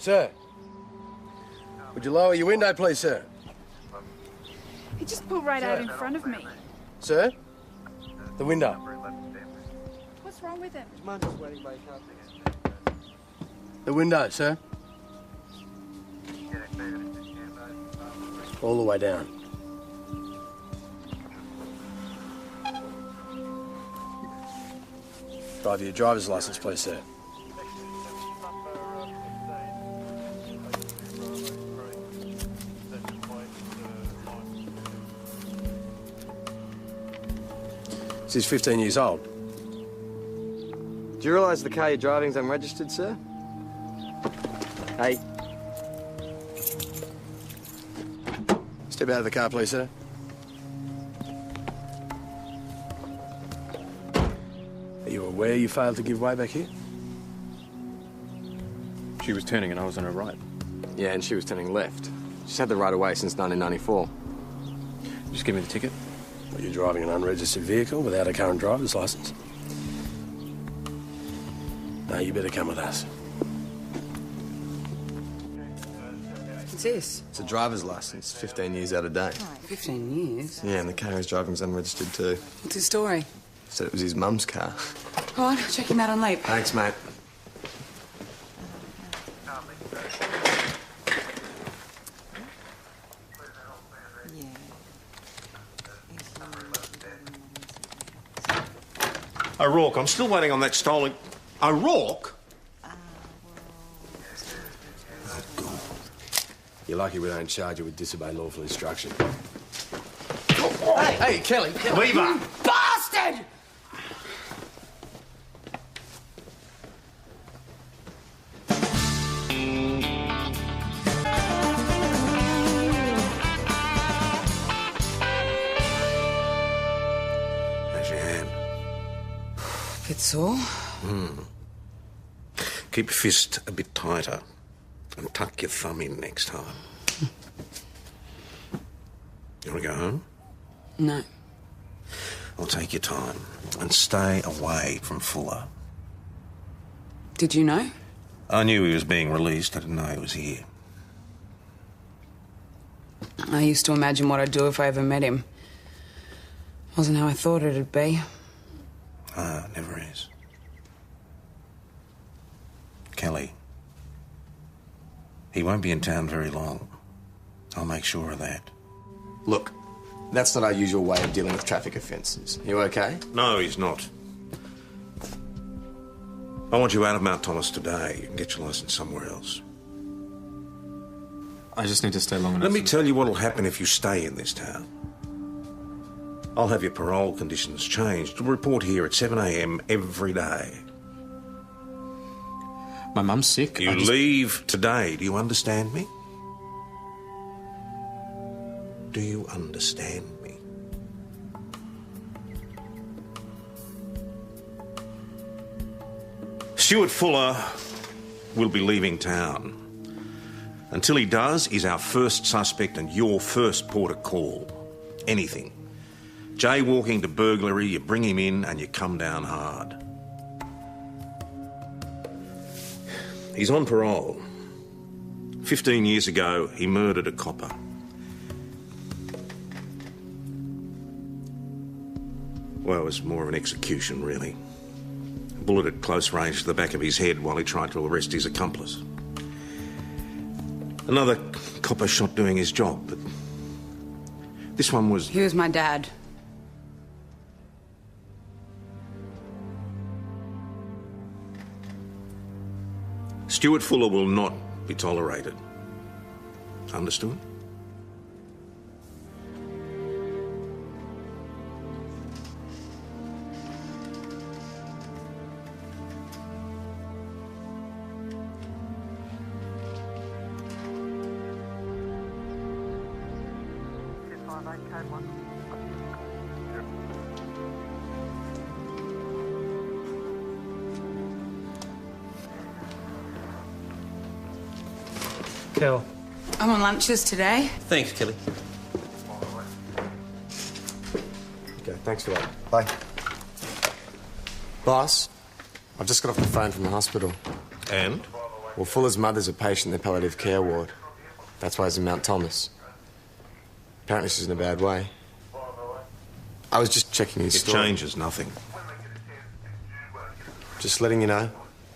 Sir, would you lower your window, please, sir? He just pulled right out in front of me. Sir? The window. What's wrong with him? The window, sir. All the way down. Drive your driver's license, please, sir. She's 15 years old. Do you realise the car you're driving's unregistered, sir? Hey. Step out of the car, please, sir. Are you aware you failed to give way back here? She was turning and I was on her right. Yeah, and she was turning left. She's had the right of way since 1994. Just give me the ticket. Well, you're driving an unregistered vehicle without a current driver's licence. No, you better come with us. What's this? It's a driver's licence, 15 years out of date. Oh, 15 years? Yeah, and the car he's driving's unregistered too. What's his story? Said it was his mum's car. Go on, check him out on leap. Thanks, mate. O'Rourke, I'm still waiting on that stolen... O'Rourke? You're lucky we don't charge you with disobey lawful instruction. Hey, Kelly. Weaver! Bastard! How's your hand? Bit sore. Keep your fist a bit tighter and tuck your thumb in next time. You want to go home? No. I'll take your time and stay away from Fuller. Did you know? I knew he was being released. I didn't know he was here. I used to imagine what I'd do if I ever met him. Wasn't how I thought it'd be. Ah, it never is. Kelly, he won't be in town very long. I'll make sure of that. Look, that's not our usual way of dealing with traffic offences. You okay? No, he's not. I want you out of Mount Thomas today. You can get your licence somewhere else. I just need to stay long enough. Let me tell you what'll happen if you stay in this town. I'll have your parole conditions changed. You'll report here at 7 a.m. every day. My mum's sick. You leave today. Do you understand me? Do you understand me? Stuart Fuller will be leaving town. Until he does, he's our first suspect and your first port of call. Anything. Jaywalking to burglary, you bring him in and you come down hard. He's on parole. 15 years ago, he murdered a copper. Well, it was more of an execution, really. A bullet at close range to the back of his head while he tried to arrest his accomplice. Another copper shot doing his job, but this one was... He was my dad. Stuart Fuller will not be tolerated. Understood? Kel. I'm on lunches today. Thanks, Kelly. Okay, thanks for that. Bye. Boss, I've just got off the phone from the hospital. And? Well, Fuller's mother's a patient in the palliative care ward. That's why he's in Mount Thomas. Apparently she's in a bad way. I was just checking his story. It changes nothing. Just letting you know.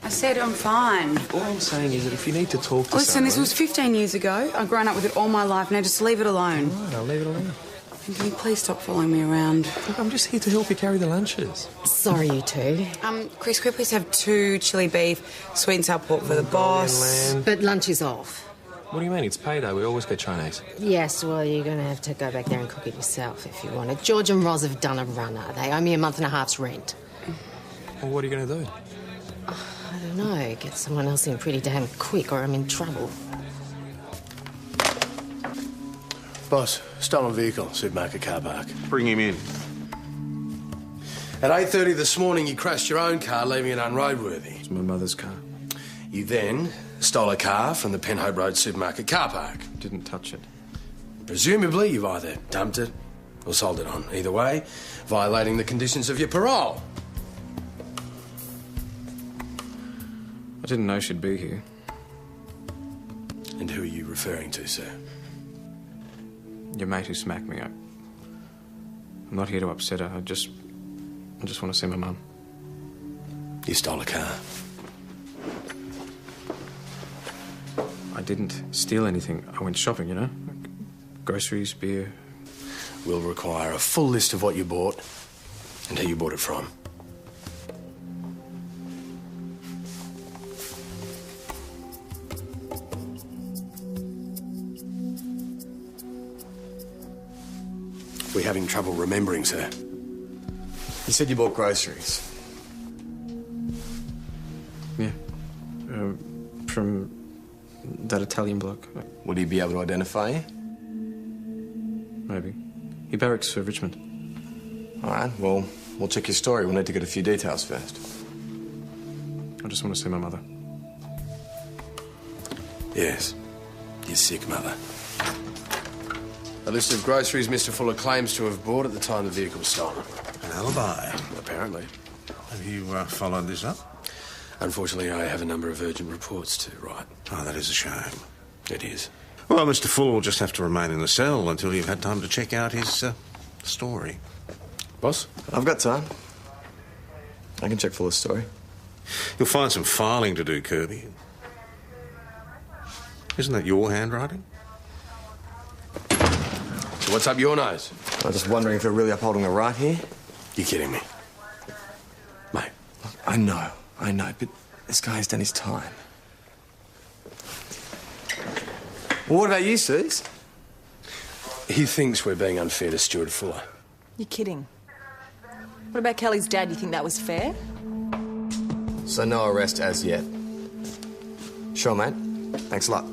I said I'm fine. All I'm saying is that if you need to talk to Listen, someone... this was 15 years ago. I've grown up with it all my life. Now just leave it alone. All right, I'll leave it alone. And can you please stop following me around? Look, I'm just here to help you carry the lunches. Sorry, you two. Chris, could we please have 2 chili beef, sweet and sour pork for the boss? But lunch is off. What do you mean? It's payday. We always get Chinese. Yes, well, you're going to have to go back there and cook it yourself if you want it. George and Roz have done a runner. They owe me a month and a half's rent. Well, what are you going to do? I don't know. Get someone else in pretty damn quick or I'm in trouble. Boss, stolen vehicle, supermarket car park. Bring him in. At 8:30 this morning, you crashed your own car, leaving it unroadworthy. It's my mother's car. You then stole a car from the Penhope Road supermarket car park. Didn't touch it. Presumably, you've either dumped it or sold it on. Either way, violating the conditions of your parole. I didn't know she'd be here. And who are you referring to, sir? Your mate who smacked me up. I'm not here to upset her. I just want to see my mum. You stole a car. I didn't steal anything. I went shopping, you know? Groceries, beer. We'll require a full list of what you bought and who you bought it from. We're having trouble remembering, sir. You said you bought groceries. Yeah. From that Italian bloke. Would he be able to identify you? Maybe. He barracks for Richmond. All right, well, we'll check your story. We'll need to get a few details first. I just want to see my mother. Yes. Your sick mother. A list of groceries Mr. Fuller claims to have bought at the time the vehicle was stolen. An alibi. Apparently. Have you followed this up? Unfortunately, I have a number of urgent reports to write. Oh, that is a shame. It is. Well, Mr. Fuller will just have to remain in the cell until you've had time to check out his story. Boss? I've got time. I can check Fuller's story. You'll find some filing to do, Kirby. Isn't that your handwriting? So what's up your nose? I was just wondering if you're really upholding the right here. You kidding me? Mate. I know, but this guy's done his time. Well, what about you, Suze? He thinks we're being unfair to Stuart Fuller. You're kidding. What about Kelly's dad? You think that was fair? So no arrest as yet. Sure, mate. Thanks a lot.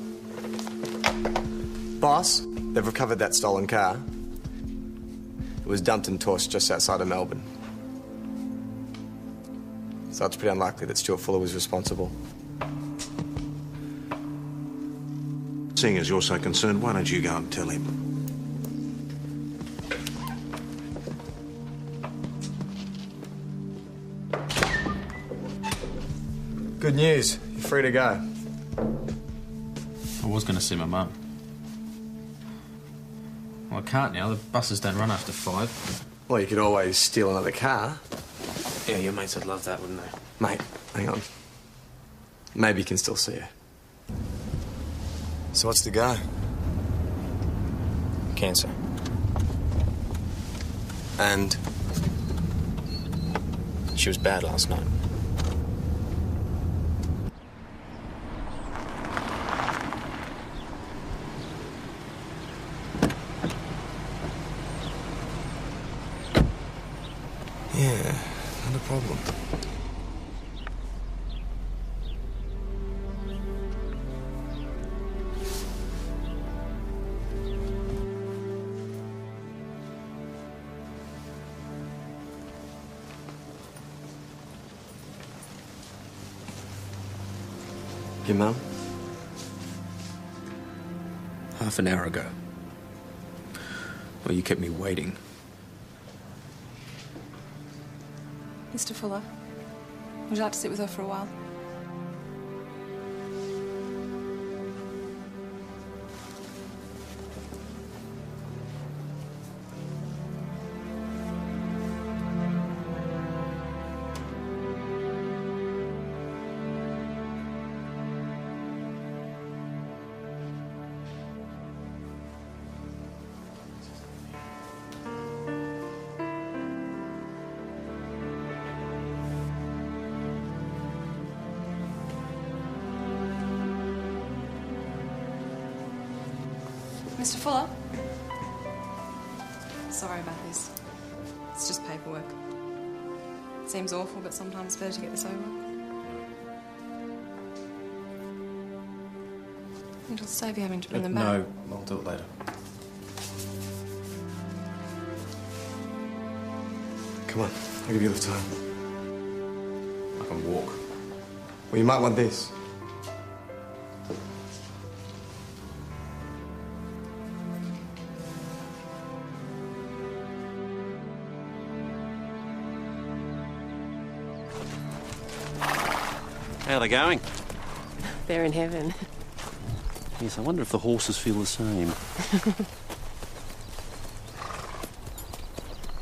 Boss, they've recovered that stolen car. It was dumped and tossed just outside of Melbourne. So it's pretty unlikely that Stuart Fuller was responsible. Seeing as you're so concerned, why don't you go and tell him? Good news. You're free to go. I was going to see my mum. Well, I can't now. The buses don't run after 5. Well, you could always steal another car. Yeah, your mates would love that, wouldn't they? Mate, hang on. Maybe you can still see her. So what's the go? Cancer. And? She was bad last night. Yeah, not a problem. Your mum? Half an hour ago. Well, you kept me waiting. Mr. Fuller, would you like to sit with her for a while? Mr. Fuller? Sorry about this. It's just paperwork. Seems awful, but sometimes it's better to get this over. It'll save you having to bring them back. No, I'll do it later. Come on, I'll give you a lift home. I can walk. Well, you might want this. How are they going? They're in heaven. Yes, I wonder if the horses feel the same.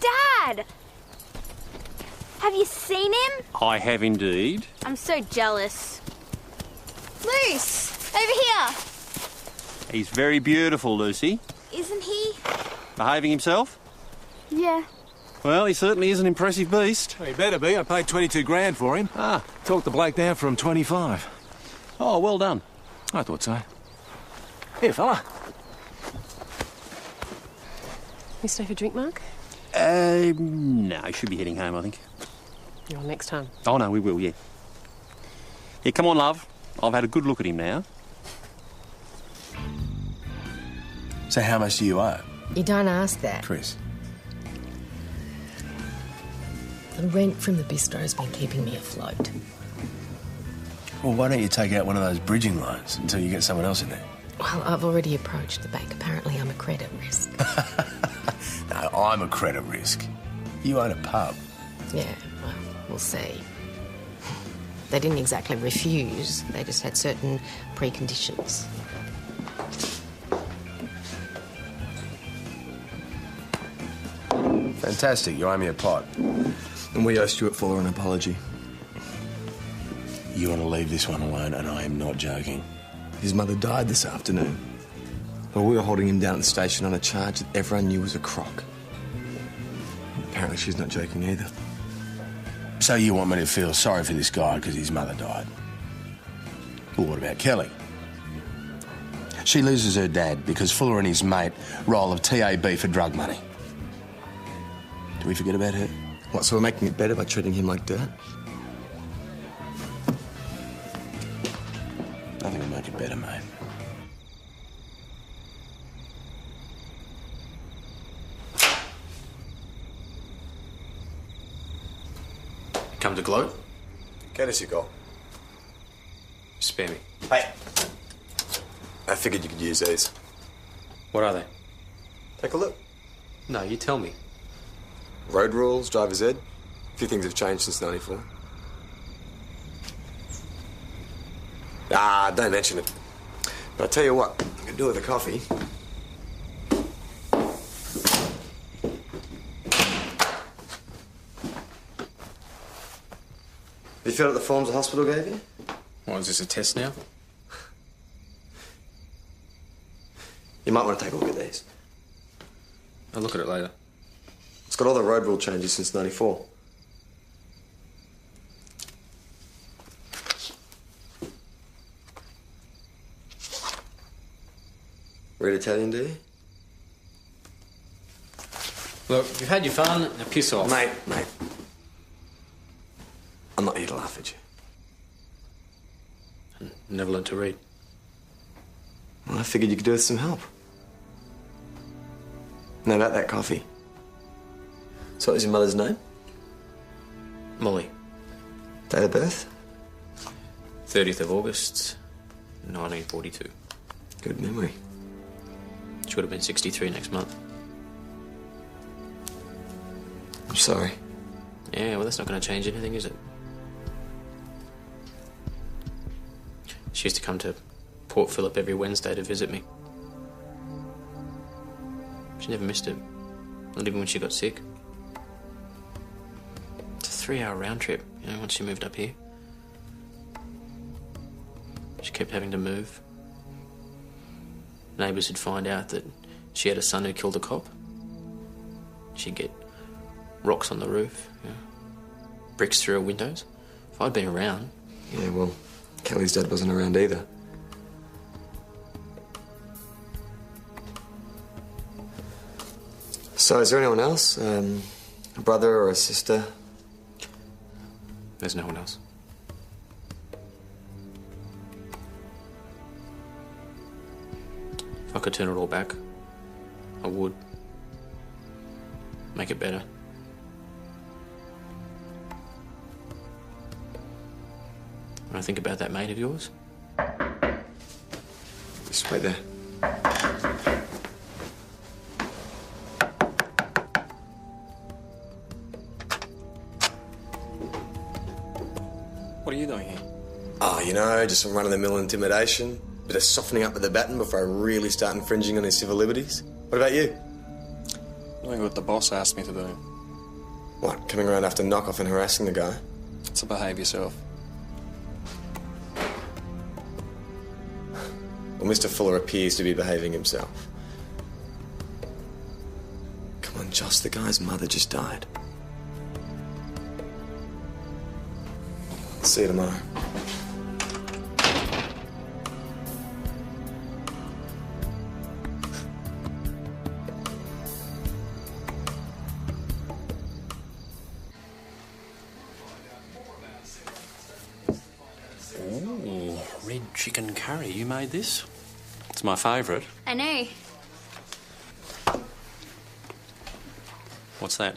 Dad! Have you seen him? I have indeed. I'm so jealous. Luce! Over here! He's very beautiful, Lucy. Isn't he? Behaving himself? Yeah. Well, he certainly is an impressive beast. Well, he better be. I paid 22 grand for him. Ah. Talked the bloke down from 25. Oh, well done. I thought so. Here, fella. You stay for a drink, Mark? No, should be heading home, I think. Or next time? Oh, no, we will, yeah. Yeah, come on, love. I've had a good look at him now. So how much do you owe? You don't ask that. Chris? The rent from the bistro's been keeping me afloat. Well, why don't you take out one of those bridging loans until you get someone else in there? Well, I've already approached the bank. Apparently I'm a credit risk. No, I'm a credit risk. You own a pub. Yeah, well, we'll see. They didn't exactly refuse. They just had certain preconditions. Fantastic, you owe me a pot. And we owe Stuart Fuller an apology. You want to leave this one alone, and I am not joking. His mother died this afternoon. Well, we were holding him down at the station on a charge that everyone knew was a crock. Apparently she's not joking either. So you want me to feel sorry for this guy because his mother died? Well, what about Kelly? She loses her dad because Fuller and his mate roll of TAB for drug money. Do we forget about her? What, so we're making it better by treating him like dirt? I think we'll make it better, mate. Come to gloat? Get us your goal. Spare me. Hey. I figured you could use these. What are they? Take a look. No, you tell me. Road rules, driver's ed. A few things have changed since '94. Ah, don't mention it. But I'll tell you what, I can do with a coffee. Have you filled out the forms the hospital gave you? What, is this a test now? You might want to take a look at these. I'll look at it later. It's got all the road rule changes since '94. Read Italian, do you? Look, you've had your fun, now piss off. Mate. I'm not here to laugh at you. Never learned to read. Well, I figured you could do with some help. Now about that coffee. So what was your mother's name? Molly. Date of birth? 30th of August, 1942. Good memory. She would have been 63 next month. I'm sorry. Yeah, well, that's not going to change anything, is it? She used to come to Port Phillip every Wednesday to visit me. She never missed it. Not even when she got sick. It's a 3-hour round trip, you know, once she moved up here. She kept having to move. Neighbours would find out that she had a son who killed a cop. She'd get rocks on the roof, you know, bricks through her windows. If I'd been around... Yeah, well, Kelly's dad wasn't around either. So, is there anyone else? A brother or a sister? There's no one else. If I could turn it all back, I would. Make it better. When I think about that mate of yours, Just wait there. what are you doing here? Oh, you know, just some run-of-the-mill intimidation. Bit of softening up with the baton before I really start infringing on his civil liberties. What about you? Doing what the boss asked me to do. What, coming around after knock-off and harassing the guy? So behave yourself. Well, Mr. Fuller appears to be behaving himself. Come on, Joss, the guy's mother just died. See you tomorrow. Ooh, red chicken curry. You made this? It's my favourite. I know. What's that?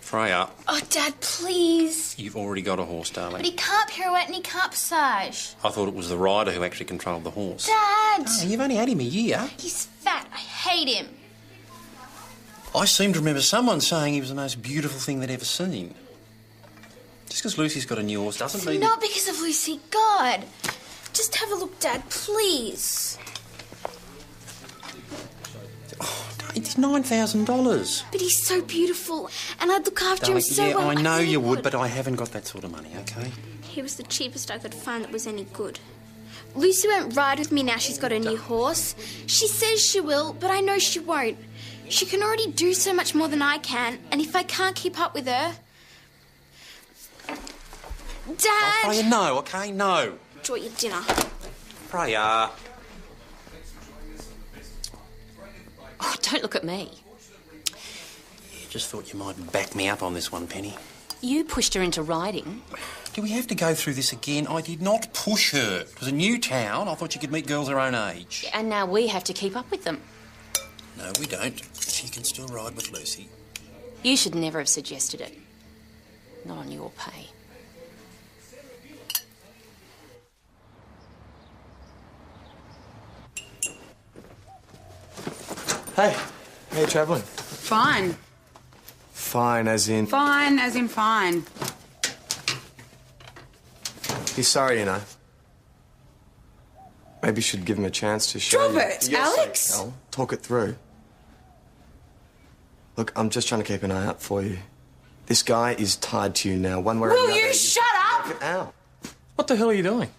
Freya, Oh, Dad, please. you've already got a horse, darling. But he can't pirouette and he can't passage. I thought it was the rider who actually controlled the horse. Dad! Oh, you've only had him a year. He's fat. I hate him. I seem to remember someone saying he was the most beautiful thing they'd ever seen. Just because Lucy's got a new horse doesn't It's mean... not because of Lucy. God. Just have a look, Dad, please. It's $9,000. But he's so beautiful, and I'd look after him Darling, so yeah, well. I know really you would, but I haven't got that sort of money, okay? He was the cheapest I could find that was any good. Lucy won't ride with me now she's got a new horse. She says she will, but I know she won't. She can already do so much more than I can, and if I can't keep up with her... Dad! Freya, no, okay? No. Enjoy your dinner. Freya. Oh, don't look at me. Just thought you might back me up on this one, Penny. You pushed her into riding. Do we have to go through this again? I did not push her. It was a new town. I thought you could meet girls her own age. And now we have to keep up with them. No, we don't. She can still ride with Lucy. You should never have suggested it. Not on your pay. Hey, how you travelling? Fine. Fine, as in... Fine, as in fine. He's sorry, you know. Maybe you should give him a chance to show Drop you. it, For your Alex. sake, Al. Talk it through. Look, I'm just trying to keep an eye out for you. This guy is tied to you now, one way or another. Will you shut up? Get out. What the hell are you doing?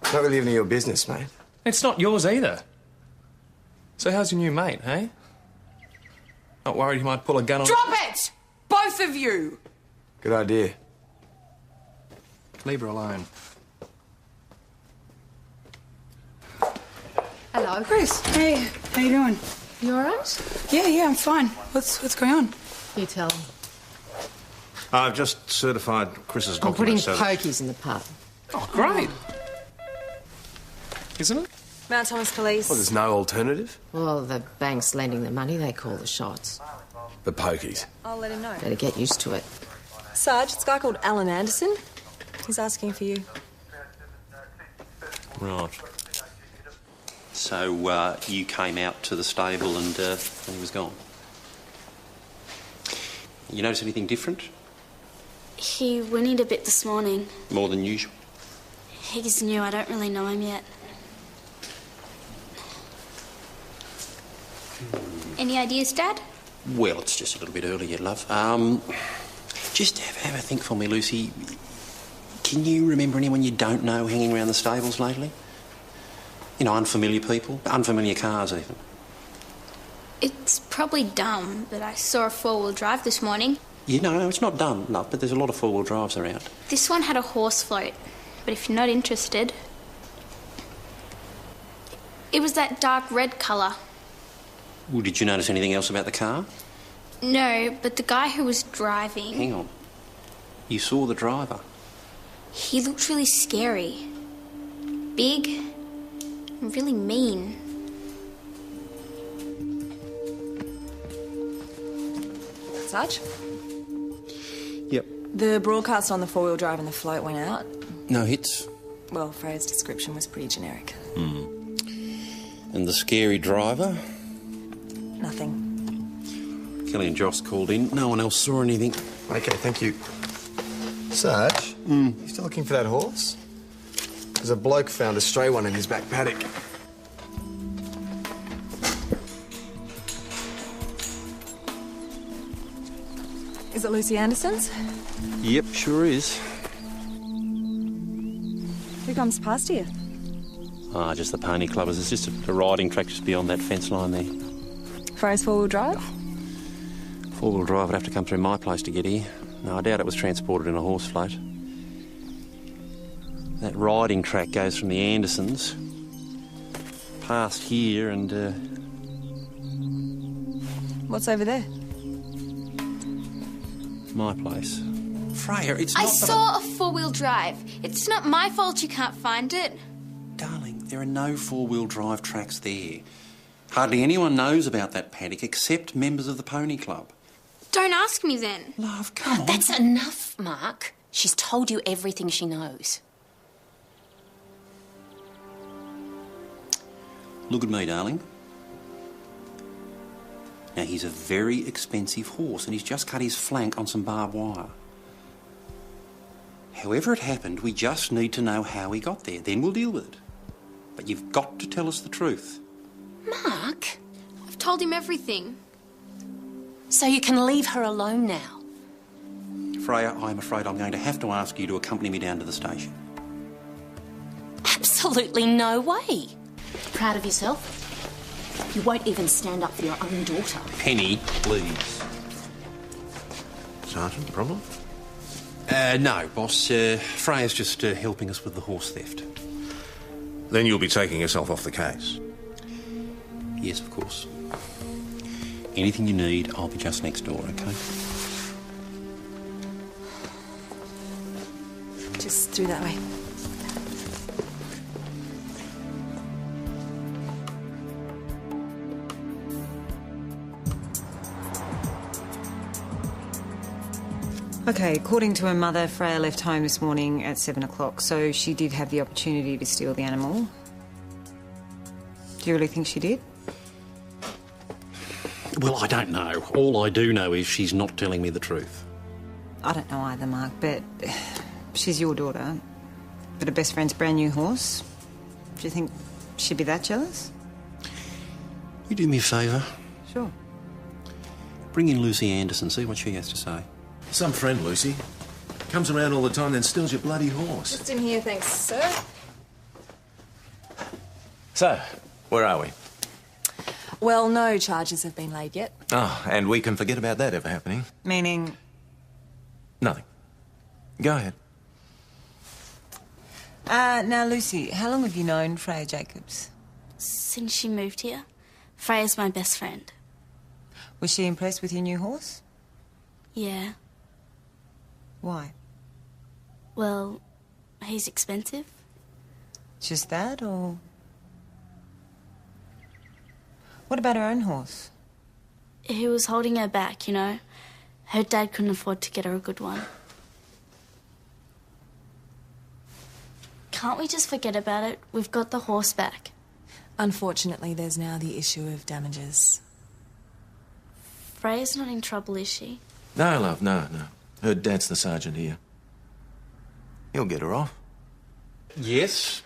Not really even your business, mate. It's not yours either. So how's your new mate, hey? Not worried he might pull a gun on... Drop it! Both of you! Good idea. Leave her alone. Hello. Chris. Hey, how you doing? You all right? Yeah, I'm fine. What's going on? You tell him. I've just certified Chris's I'm putting documents. so that- pokies in the pub. Oh, great. Isn't it? Mount Thomas Police. Well, there's no alternative? Well, the bank's lending the money, they call the shots. The pokies. I'll let him know. Better get used to it. Sarge, it's a guy called Alan Anderson. He's asking for you. Right. So, you came out to the stable and he was gone? You notice anything different? He whinnied a bit this morning. More than usual? He's new. I don't really know him yet. Any ideas, Dad? Well, it's just a little bit early yet, love. Just have a think for me, Lucy. Can you remember anyone you don't know hanging around the stables lately? You know, unfamiliar people, unfamiliar cars even. It's probably dumb, but I saw a four-wheel drive this morning. You know, it's not dumb, love, but there's a lot of four-wheel drives around. This one had a horse float, but if you're not interested... It was that dark red colour. Well, did you notice anything else about the car? No, but the guy who was driving... Hang on. You saw the driver? He looked really scary. Big. And really mean. Sarge? Yep. The broadcast on the four-wheel drive and the float went out. No hits? Well, Freya's description was pretty generic. And the scary driver? Nothing. Kelly and Joss called in. No one else saw anything. OK, thank you. Sarge, you still looking for that horse? There's a bloke found a stray one in his back paddock. Is it Lucy Anderson's? Yep, sure is. Who comes past here? Ah, just the pony clubbers. It's just a riding track just beyond that fence line there. Freya's four-wheel drive? Four-wheel drive would have to come through my place to get here. No, I doubt it was transported in a horse float. That riding track goes from the Andersons past here and... What's over there? my place. Freya, it's not... I saw a four-wheel drive. It's not my fault you can't find it. Darling, there are no four-wheel drive tracks there. Hardly anyone knows about that paddock except members of the pony club. Don't ask me then. Love, come on. That's enough, Mark. She's told you everything she knows. Look at me, darling. Now, he's a very expensive horse and he's just cut his flank on some barbed wire. However it happened, we just need to know how he got there. Then we'll deal with it. But you've got to tell us the truth. Mark? I've told him everything. So you can leave her alone now? Freya, I'm afraid I'm going to have to ask you to accompany me down to the station. Absolutely no way. Proud of yourself? You won't even stand up for your own daughter. Penny, please. Sergeant, problem? No, boss. Freya's just helping us with the horse theft. Then you'll be taking yourself off the case. Yes, of course. Anything you need, I'll be just next door, OK? Just through that way. OK, according to her mother, Freya left home this morning at 7 o'clock, so she did have the opportunity to steal the animal. Do you really think she did? Well, I don't know. All I do know is she's not telling me the truth. I don't know either, Mark, but she's your daughter. But her best friend's brand new horse. Do you think she'd be that jealous? You do me a favour. Sure. Bring in Lucy Anderson, see what she has to say. Some friend, Lucy. Comes around all the time, then steals your bloody horse. Just in here, thanks, sir. So, where are we? Well, no charges have been laid yet. Oh, and we can forget about that ever happening. Meaning? Nothing. Go ahead. Now, Lucy, how long have you known Freya Jacobs? Since she moved here. Freya's my best friend. Was she impressed with your new horse? Yeah. Why? Well, he's expensive. Just that, or...? What about her own horse? He was holding her back, you know. Her dad couldn't afford to get her a good one. Can't we just forget about it? We've got the horse back. Unfortunately, there's now the issue of damages. Freya's not in trouble, is she? No, love, no. Her dad's the sergeant here. He'll get her off. Yes,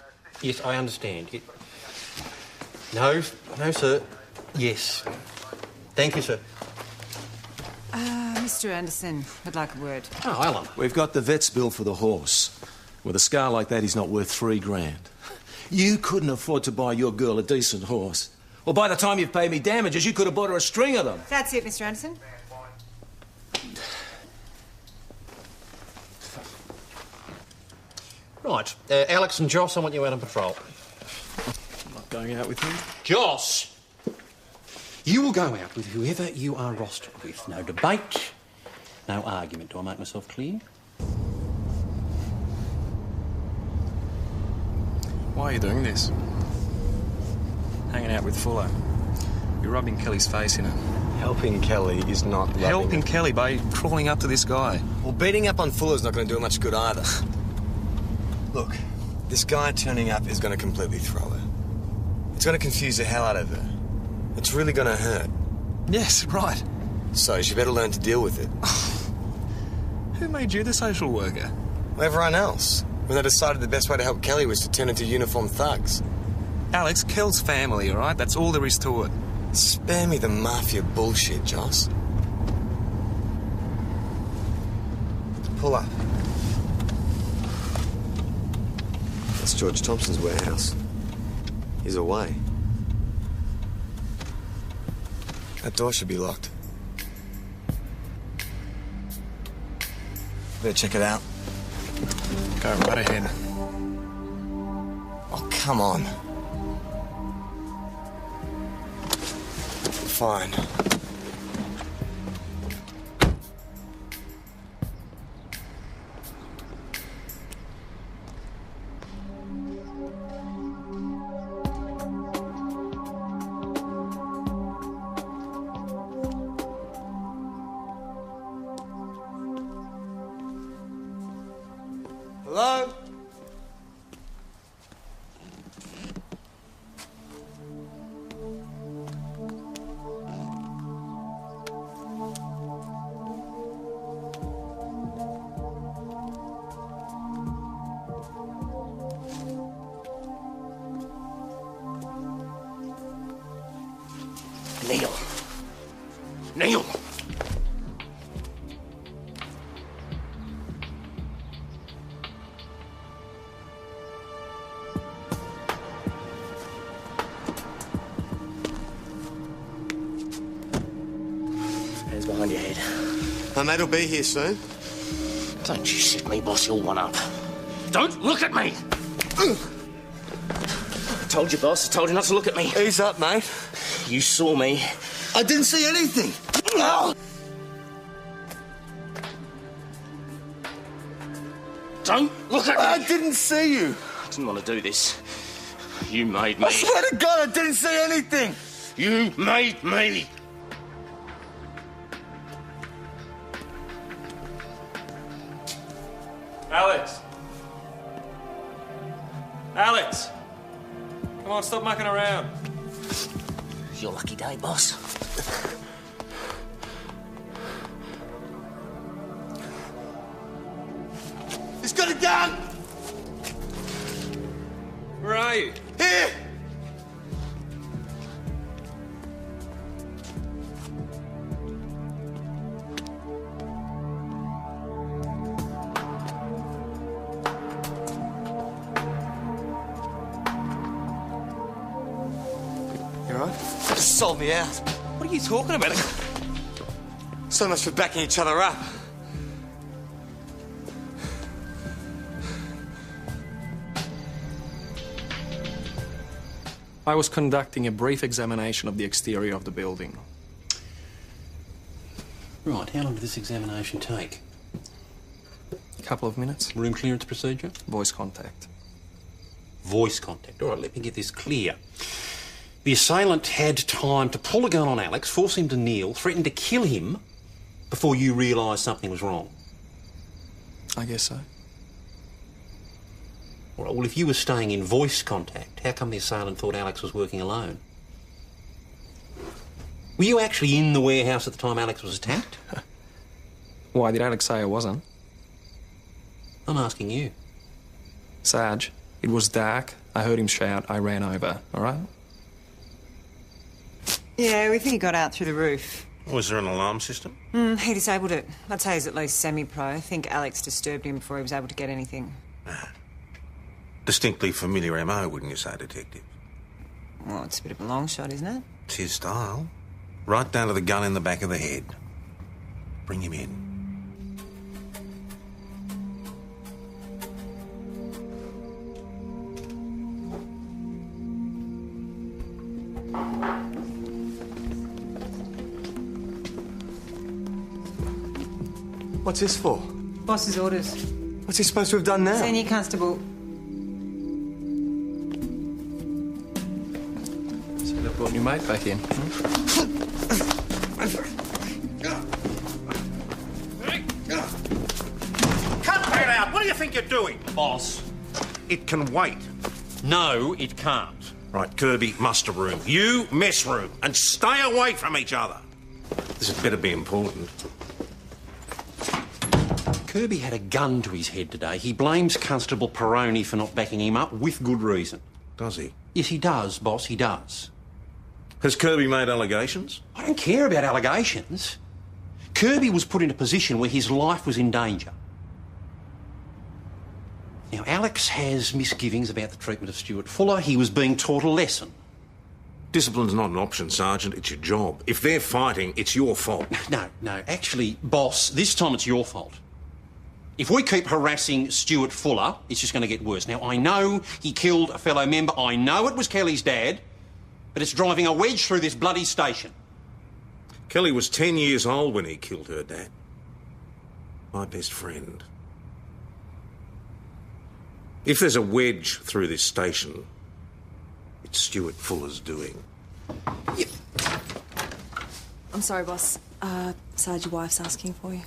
I understand. No, sir. Yes. Thank you, sir. Mr. Anderson, I'd like a word. Oh, Alan. We've got the vet's bill for the horse. With a scar like that, he's not worth $3,000. You couldn't afford to buy your girl a decent horse. Well, by the time you've paid me damages, you could have bought her a string of them. That's it, Mr. Anderson. Right. Alex and Joss, I want you out on patrol. I'm not going out with him. Joss! You will go out with whoever you are rostered with. No debate, no argument. Do I make myself clear? Why are you doing this? Hanging out with Fuller. You're rubbing Kelly's face in it. Helping Kelly is not rubbing Helping it. Kelly by crawling up to this guy. Well, beating up on Fuller's not going to do her much good either. Look, this guy turning up is going to completely throw her. It's going to confuse the hell out of her. It's really going to hurt. Yes, right. So she better learn to deal with it. Who made you the social worker? Well, everyone else. When they decided the best way to help Kelly was to turn into uniformed thugs. Alex, Kel's family, all right? That's all there is to it. Spare me the mafia bullshit, Joss. Pull up. That's George Thompson's warehouse. He's away. That door should be locked. Better check it out. Go right ahead. Oh, come on. Fine. Hello? Neil. Neil! Hands behind your head. My mate will be here soon. Don't you shit me, boss. You'll one up. Don't look at me! I told you, boss. I told you not to look at me. Ease up, mate. You saw me. I didn't see anything. Don't look at me. I didn't see you. I didn't want to do this. You made me. I swear to God, I didn't see anything. You made me. Alex! Alex! Come on, stop mucking around. Your lucky day, boss. He's got a gun! Where are you? Here! You all right? Just sold me out. What are you talking about? So much for backing each other up. I was conducting a brief examination of the exterior of the building. Right, how long did this examination take? A couple of minutes. Room clearance procedure? Voice contact. Voice contact. All right, let me get this clear. The assailant had time to pull a gun on Alex, force him to kneel, threaten to kill him before you realised something was wrong. I guess so. All right, well, if you were staying in voice contact, how come the assailant thought Alex was working alone? Were you actually in the warehouse at the time Alex was attacked? Why did Alex say I wasn't? I'm asking you. Sarge, it was dark. I heard him shout. I ran over, all right? Yeah, we think he got out through the roof. Was there an alarm system? He disabled it. I'd say he's at least semi-pro. I think Alex disturbed him before he was able to get anything. Distinctly familiar MO, wouldn't you say, Detective? Well, it's a bit of a long shot, isn't it? It's his style. Right down to the gun in the back of the head. Bring him in. What's this for? Boss's orders. What's he supposed to have done now? Senior Constable. So they brought your mate back in. Cut that out! What do you think you're doing? Boss. It can wait. No, it can't. Right, Kirby, muster room. You, mess room. And stay away from each other. This had better be important. Kirby had a gun to his head today. He blames Constable Peroni for not backing him up with good reason. Does he? Yes, he does, boss, he does. Has Kirby made allegations? I don't care about allegations. Kirby was put in a position where his life was in danger. Now, Alex has misgivings about the treatment of Stuart Fuller. He was being taught a lesson. Discipline's not an option, Sergeant. It's your job. If they're fighting, it's your fault. No, actually, boss, this time it's your fault. If we keep harassing Stuart Fuller, it's just going to get worse. Now, I know he killed a fellow member. I know it was Kelly's dad, but it's driving a wedge through this bloody station. Kelly was 10 years old when he killed her dad. My best friend. If there's a wedge through this station, it's Stuart Fuller's doing. I'm sorry, boss. Sarge, your wife's asking for you.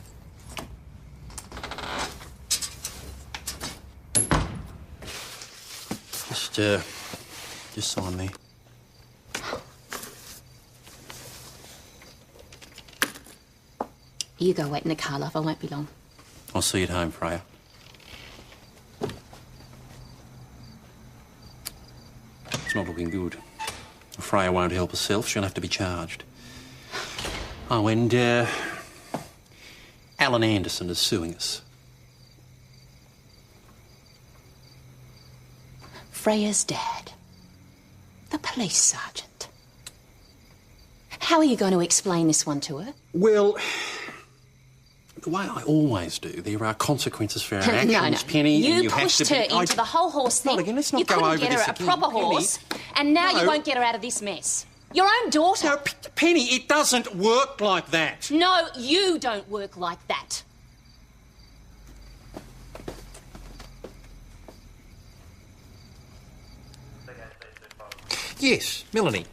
Just sign me. You go wait in the car, love. I won't be long. I'll see you at home, Freya. It's not looking good. Freya won't help herself. She'll have to be charged. Oh, and, Alan Anderson is suing us. Freya's dad. The police sergeant. How are you going to explain this one to her? Well, the way I always do, there are consequences for our actions, No. Penny. You and pushed have to her be... into the whole horse thing. Not again, let's not you go couldn't over get this her a again. proper Penny. horse, and now you No. won't get her out of this mess. Your own daughter. No, Penny, it doesn't work like that. No, you don't work like that. Yes, Melanie.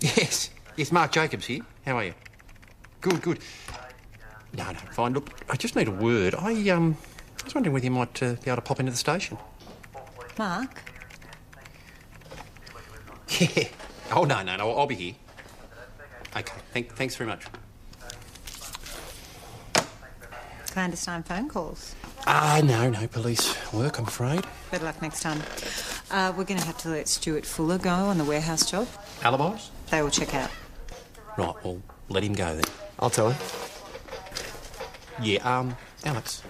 Yes, Mark Jacobs here. How are you? Good. No, fine. Look, I just need a word. I was wondering whether you might be able to pop into the station. Mark? Yeah. Oh, no, I'll be here. Okay, thanks very much. Clandestine phone calls. No, police work, I'm afraid. Better luck next time. We're going to have to let Stuart Fuller go on the warehouse job. Alibis? They will check out. Right, well, let him go then. I'll tell her. Yeah, Alex.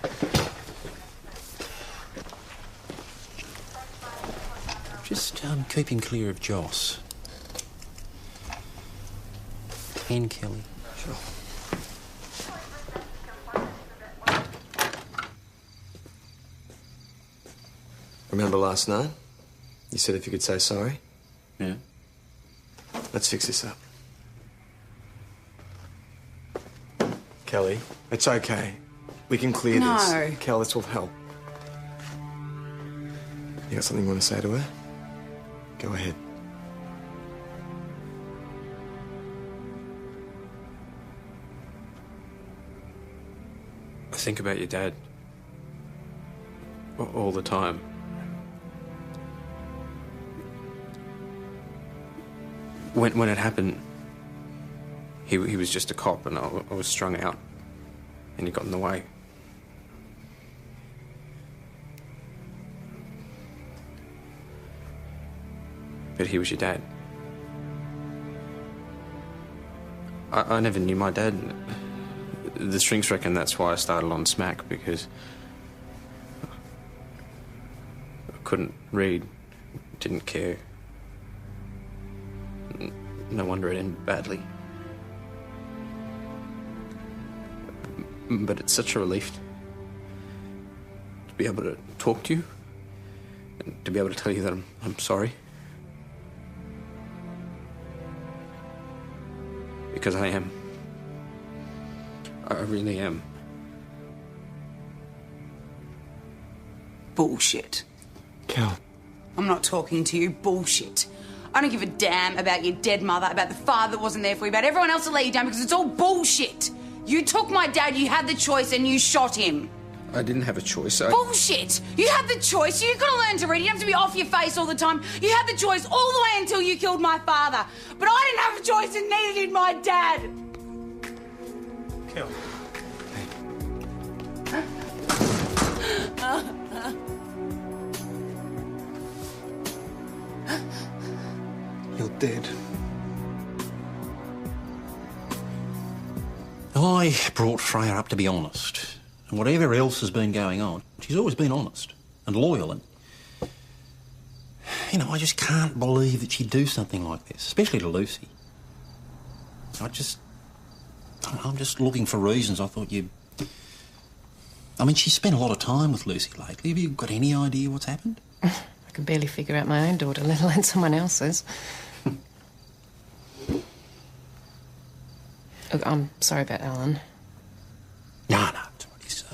Just keep him clear of Joss. And Kelly. Sure. Remember last night? You said if you could say sorry? Yeah. Let's fix this up. Kelly, it's okay. We can clear this. No. Kel, this will help. You got something you want to say to her? Go ahead. I think about your dad. All the time. When it happened, he was just a cop and I was strung out and he got in the way. But he was your dad. I never knew my dad. The shrinks reckon that's why I started on smack, because I couldn't read, didn't care. No wonder it ended badly. But it's such a relief to be able to talk to you and to be able to tell you that I'm sorry. Because I am. I really am. Bullshit. Kel. I'm not talking to you. Bullshit. I don't give a damn about your dead mother, about the father that wasn't there for you, about everyone else that let you down, because it's all bullshit. You took my dad, you had the choice, and you shot him. I didn't have a choice. Bullshit! You had the choice. You've got to learn to read. You don't have to be off your face all the time. You had the choice all the way until you killed my father. But I didn't have a choice, and neither did my dad. Kel. You're dead. I brought Freya up to be honest. And whatever else has been going on, she's always been honest and loyal and... You know, I just can't believe that she'd do something like this, especially to Lucy. I'm just looking for reasons. I thought you'd... I mean, she's spent a lot of time with Lucy lately. Have you got any idea what's happened? I can barely figure out my own daughter, let alone someone else's. Look, I'm sorry about Alan. No, he's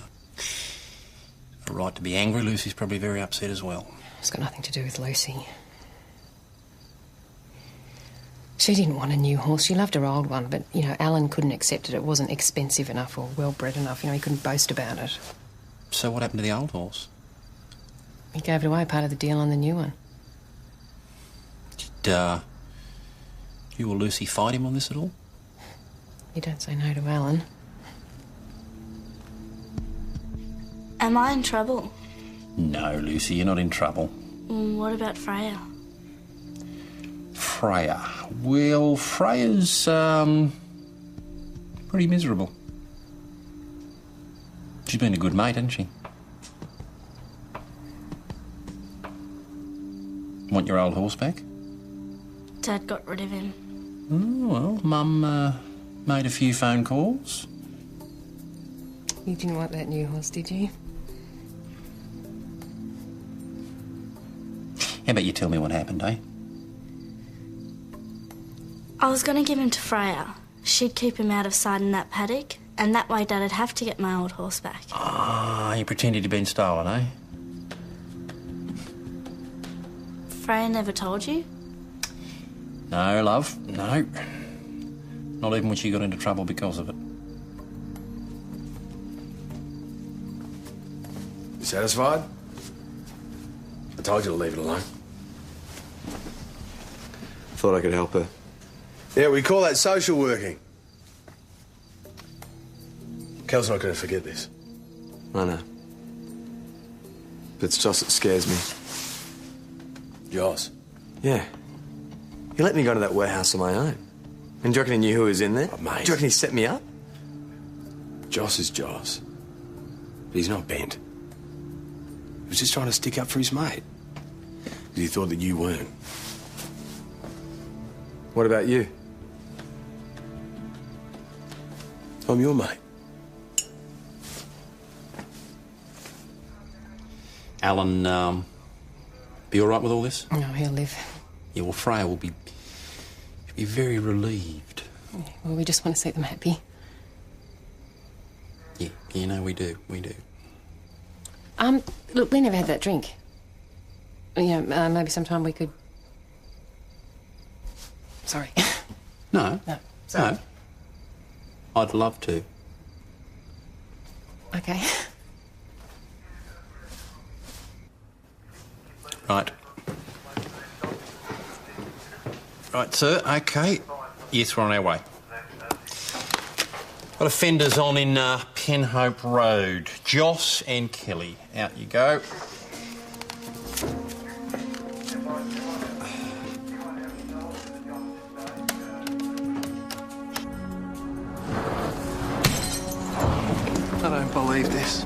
a right to be angry. Lucy's probably very upset as well. It's got nothing to do with Lucy. She didn't want a new horse. She loved her old one, but, you know, Alan couldn't accept it. It wasn't expensive enough or well-bred enough. You know, he couldn't boast about it. So what happened to the old horse? He gave it away, part of the deal on the new one. Did you or Lucy fight him on this at all? You don't say no to Alan. Am I in trouble? No, Lucy, you're not in trouble. What about Freya? Freya. Well, Freya's, pretty miserable. She's been a good mate, hasn't she? Want your old horse back? Dad got rid of him. Oh, well, Mum, made a few phone calls. You didn't want that new horse, did you? How about you tell me what happened, eh? I was going to give him to Freya. She'd keep him out of sight in that paddock, and that way Dad'd have to get my old horse back. Ah, you pretended he'd been stolen, eh? Freya never told you? No, love, no. Not even when she got into trouble because of it. You satisfied? I told you to leave it alone. Thought I could help her. Yeah, we call that social working. Kel's not going to forget this. I know. But it's Joss that scares me. Joss? Yeah. He let me go to that warehouse on my own. And do you reckon he knew who was in there? Oh, mate. Do you reckon he set me up? Joss is Joss. But he's not bent. He was just trying to stick up for his mate. Because he thought that you weren't. What about you? I'm your mate. Alan, be all right with all this? No, he'll live. Yeah, well, Freya will be very relieved. Well, we just want to see them happy. Yeah, you know, we do. Look, we never had that drink. You know, maybe sometime we could... Sorry. No. No, sorry. No. I'd love to. Okay. Right. Right, sir, OK. Yes, we're on our way. Got offenders on in Penhope Road. Joss and Kelly. Out you go. I don't believe this.